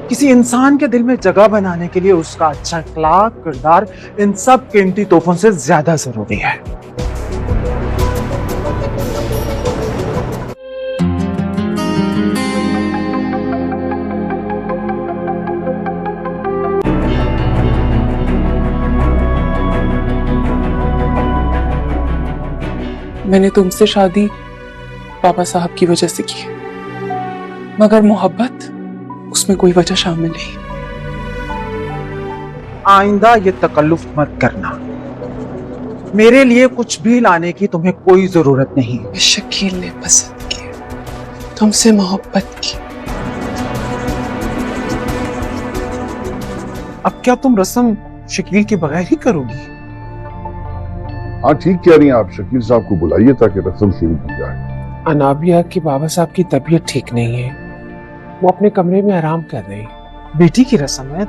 किसी इंसान के दिल में जगह बनाने के लिए उसका अच्छा अखलाक, किरदार, इन सब कीमती तोहफों से ज्यादा जरूरी है। मैंने तुमसे शादी बाबा साहब की वजह से की, मगर मोहब्बत उसमें कोई वजह शामिल नहीं। आइंदा ये तकल्लुफ मत करना। मेरे लिए कुछ भी लाने की तुम्हें कोई जरूरत नहीं। शकील ने पसंद किया, तुमसे मोहब्बत की। अब क्या तुम रस्म शकील के बगैर ही करोगी? हाँ ठीक कह रही हैं आप। शकील साहब को बुलाइए ताकि रस्म शुरू की जाए। अनाबिया के बाबा साहब की तबीयत ठीक नहीं है, वो अपने कमरे में आराम कर रहे हैं। बेटी की रस्म है।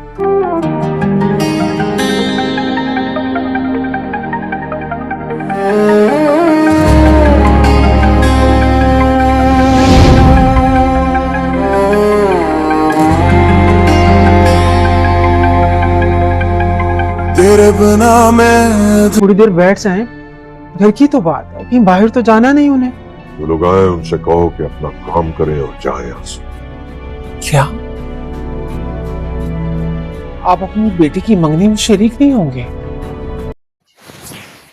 तेरे बिना मैं थोड़ी देर बैठ जाएं। घर की तो बात है, कहीं बाहर तो जाना नहीं उन्हें। जो लोग आए उनसे कहो कि अपना काम करें और जाएं यहाँ से। क्या आप अपनी बेटी की मंगनी में शरीक नहीं होंगे?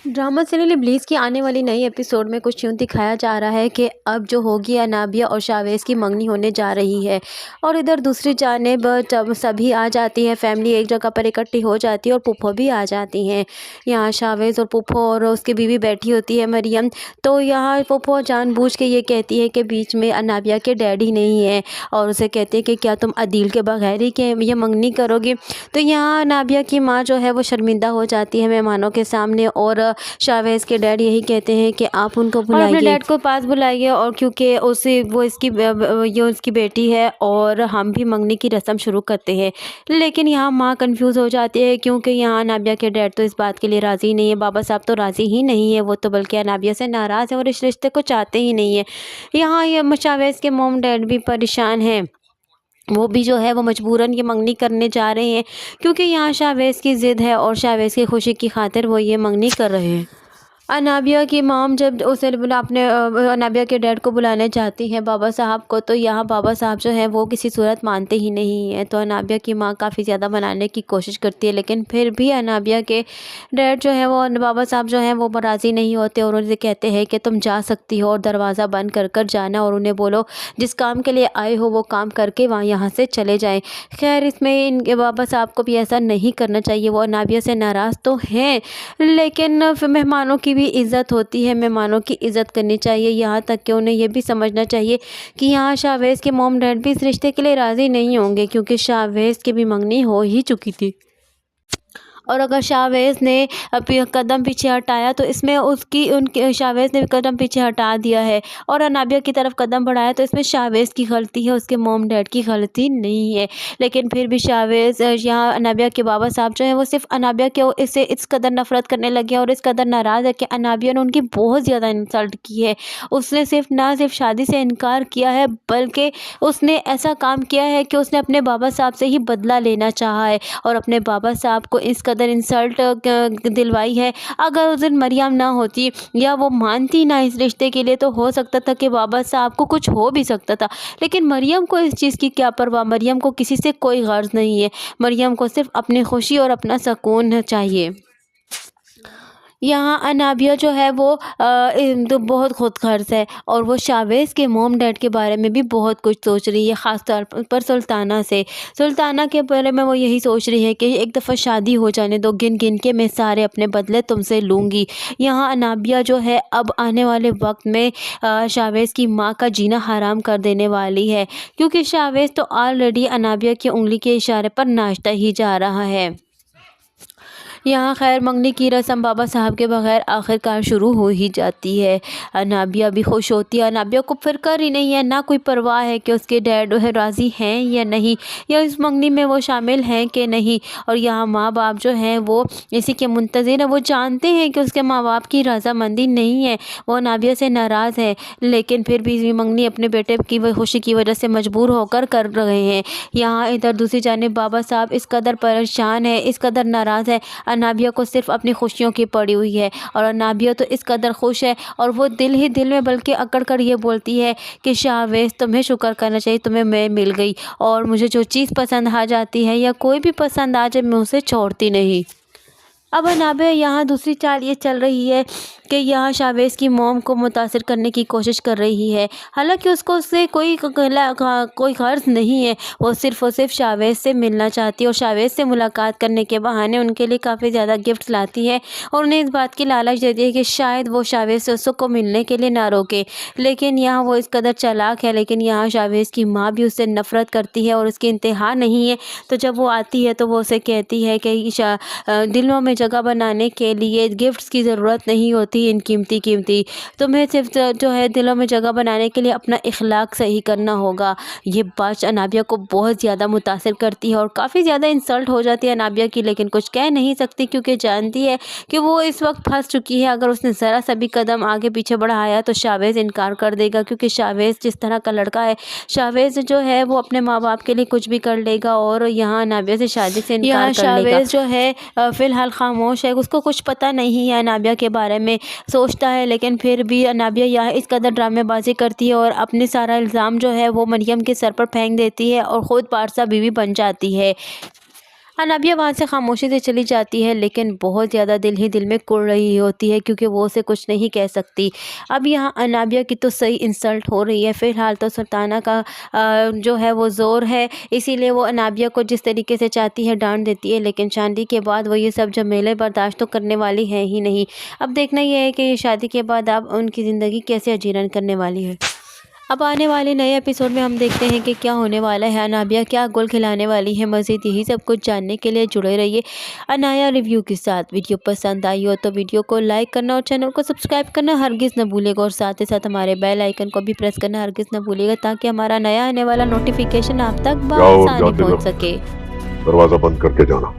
ड्रामा सीरियल ब्लीच की आने वाली नई एपिसोड में कुछ यूँ दिखाया जा रहा है कि अब जो होगी अनाबिया और शावेज़ की मंगनी होने जा रही है। और इधर दूसरी जानिब जब सभी आ जाती है, फैमिली एक जगह पर इकट्ठी हो जाती है और पुप्पो भी आ जाती हैं। यहाँ शावेज़ और पुप्पो और उसकी बीवी बैठी होती है मरियम। तो यहाँ पुप्पो जानबूझ के ये कहती है कि बीच में अनाबिया के डैडी नहीं है और उसे कहती है कि क्या तुम अदील के बगैर ही के ये मंगनी करोगी। तो यहाँ अनाबिया की माँ जो है वो शर्मिंदा हो जाती है मेहमानों के सामने और शावेज़ के डैड यही कहते हैं कि आप उनको बुलाइए, अपने डैड को पास बुलाइए और क्योंकि उसे वो ये उसकी बेटी है और हम भी मंगनी की रस्म शुरू करते हैं। लेकिन यहाँ माँ कंफ्यूज हो जाती है क्योंकि यहाँ अनाबिया के डैड तो इस बात के लिए राज़ी नहीं है, बाबा साहब तो राज़ी ही नहीं है, वो तो बल्कि अनाबिया से नाराज़ है और इस रिश्ते को चाहते ही नहीं है। यहाँ ये शावेज़ के मोम डैड भी परेशान हैं, वो भी जो है वो मजबूरन ये मंगनी करने जा रहे हैं क्योंकि यहाँ शावेज़ की ज़िद है और शावेज़ की खुशी की खातिर वो ये मंगनी कर रहे हैं। अनाबिया की मॉम जब उसे अपने अनाबिया के डैड को बुलाने जाती हैं बाबा साहब को, तो यहाँ बाबा साहब जो हैं वो किसी सूरत मानते ही नहीं हैं। तो अनाबिया की माँ काफ़ी ज़्यादा मनाने की कोशिश करती है, लेकिन फिर भी अनाबिया के डैड जो है वो बाबा साहब जो हैं वो राज़ी नहीं होते और उनसे कहते हैं कि तुम जा सकती हो और दरवाज़ा बंद कर कर जाना और उन्हें बोलो जिस काम के लिए आए हो वो काम करके यहाँ से चले जाएँ। खैर इसमें इनके बाबा साहब को भी ऐसा नहीं करना चाहिए, वो अनाबिया से नाराज़ तो हैं लेकिन मेहमानों की भी इज़्ज़त होती है, मेहमानों की इज़्ज़त करनी चाहिए। यहाँ तक कि उन्हें ये भी समझना चाहिए कि यहाँ शावेज़ के मॉम डैड भी इस रिश्ते के लिए राज़ी नहीं होंगे क्योंकि शावेज़ की भी मंगनी हो ही चुकी थी। और अगर शावेज़ ने कदम पीछे हटाया तो इसमें उनके शावेज़ ने कदम पीछे हटा दिया है और अनाबिया की तरफ कदम बढ़ाया तो इसमें शावेज़ की गलती है, उसके मॉम डैड की गलती नहीं है। लेकिन फिर भी शावेज़ यहाँ अनाबिया के बाबा साहब जो हैं वो सिर्फ अनाबिया के इससे इस कदर नफ़रत करने लगे और इस कदर नाराज़ है कि अनाबिया ने उनकी बहुत ज़्यादा इंसल्ट की है। उसने ना सिर्फ शादी से इनकार किया है बल्कि उसने ऐसा काम किया है कि उसने अपने बाबा साहब से ही बदला लेना चाहा है और अपने बाबा साहब को इस कदर इंसल्ट दिलवाई है। अगर उस दिन मरियम ना होती या वो मानती ना इस रिश्ते के लिए तो हो सकता था कि बाबा साहब को कुछ हो भी सकता था, लेकिन मरियम को इस चीज़ की क्या परवाह। मरियम को किसी से कोई गर्ज नहीं है, मरियम को सिर्फ अपनी खुशी और अपना सुकून चाहिए। यहाँ अनाबिया जो है वो तो बहुत खुद गर्ज है और वो शावेज़ के मॉम डैड के बारे में भी बहुत कुछ सोच रही है, ख़ास तौर पर सुल्ताना के बारे में वो यही सोच रही है कि एक दफ़ा शादी हो जाने दो, गिन गिन के मैं सारे अपने बदले तुमसे लूँगी। यहाँ अनाबिया जो है अब आने वाले वक्त में शावेज़ की माँ का जीना हराम कर देने वाली है क्योंकि शावेज़ तो ऑलरेडी अनाबिया की उंगली के इशारे पर नाचता ही जा रहा है। यहाँ खैर मंगनी की रस्म बाबा साहब के बगैर आखिरकार शुरू हो ही जाती है। अनाबिया भी खुश होती है। अनाबिया को फिक्र ही नहीं है, ना कोई परवाह है कि उसके डैड राज़ी हैं या नहीं, या इस मंगनी में वो शामिल हैं कि नहीं। और यहाँ माँ बाप जो हैं वो इसी के मुंतज़िर हैं। वो जानते हैं कि उसके माँ बाप की रज़ामंदी नहीं है, वो अनाबिया से नाराज़ है, लेकिन फिर भी मंगनी अपने बेटे की खुशी की वजह से मजबूर होकर कर रहे हैं। यहाँ इधर दूसरी जानिब बाबा साहब इस कदर परेशान है, इस कदर नाराज़ है। अनाबिया को सिर्फ अपनी खुशियों की पड़ी हुई है, और अनाबिया तो इस कदर खुश है, और वो दिल ही दिल में बल्कि अकड़ कर ये बोलती है कि शाहवेज़ तुम्हें शुक्र करना चाहिए, तुम्हें मैं मिल गई, और मुझे जो चीज़ पसंद आ जाती है या कोई भी पसंद आ जाए मैं उसे छोड़ती नहीं। अब अनाबिया यहाँ दूसरी चाल ये चल रही है कि यहाँ शाहवेज़ की मॉम को मुतासिर करने की कोशिश कर रही है। हालांकि उसको उससे कोई गर्ज नहीं है, वो सिर्फ़ और सिर्फ शाहवेज़ से मिलना चाहती है, और शाहवेज़ से मुलाकात करने के बहाने उनके लिए काफ़ी ज़्यादा गिफ्ट्स लाती है, और उन्हें इस बात की लालच देती है कि शायद वो शाहवेज़ से उसको मिलने के लिए ना रोके। लेकिन यहाँ वो इस कदर चालाक है, लेकिन यहाँ शाहवेज़ की माँ भी उससे नफ़रत करती है और उसकी इंतहा नहीं है। तो जब वो आती है तो वो उसे कहती है कि दिलों में जगह बनाने के लिए गिफ्ट्स की ज़रूरत नहीं होती इन कीमती, तुम्हें सिर्फ जो है दिलों में जगह बनाने के लिए अपना इखलाक सही करना होगा। ये बात अनाबिया को बहुत ज़्यादा मुतासिर करती है और काफ़ी ज़्यादा इंसल्ट हो जाती है अनाबिया की, लेकिन कुछ कह नहीं सकती क्योंकि जानती है कि वो इस वक्त फंस चुकी है। अगर उसने ज़रा सा भी कदम आगे पीछे बढ़ाया तो शाहवेज़ इनकार कर देगा, क्योंकि शाहवेज़ जिस तरह का लड़का है, शाहवेज़ जो है वो अपने माँ बाप के लिए कुछ भी कर लेगा, और यहाँ अनाबिया से शादी से इनकार कर लेगा। शाहवेज़ जो है फ़िलहाल खामोश है, उसको कुछ पता नहीं है अनाबिया के बारे में, सोचता है, लेकिन फिर भी अनाबिया यहाँ इस कदर ड्रामेबाजी करती है और अपने सारा इल्ज़ाम जो है वो मरियम के सर पर फेंक देती है और ख़ुद पारसा बीवी बन जाती है। अनाबिया वहाँ से खामोशी से चली जाती है, लेकिन बहुत ज़्यादा दिल ही दिल में कुढ़ रही होती है क्योंकि वो उसे कुछ नहीं कह सकती। अब यहाँ अनाबिया की तो सही इंसल्ट हो रही है। फ़िलहाल तो सुल्ताना का जो है वो ज़ोर है, इसीलिए वो अनाबिया को जिस तरीके से चाहती है डांट देती है, लेकिन शादी के बाद वो ये सब झमेले बर्दाश्त तो करने वाली है ही नहीं। अब देखना ये है कि शादी के बाद अब उनकी ज़िंदगी कैसे अजीरन करने वाली है। अब आने वाले नए एपिसोड में हम देखते हैं कि क्या होने वाला है, अनाबिया क्या गोल खिलाने वाली है। मज़ीद यही सब कुछ जानने के लिए जुड़े रहिए अनाया रिव्यू के साथ। वीडियो पसंद आई हो तो वीडियो को लाइक करना और चैनल को सब्सक्राइब करना हरगिज़ न भूलिएगा, और साथ ही साथ हमारे बेल आइकन को भी प्रेस करना हरगिज़ न भूलिएगा, ताकि हमारा नया आने वाला नोटिफिकेशन आप तक बआसानी पहुँच सके। दरवाजा बंद करके जाना।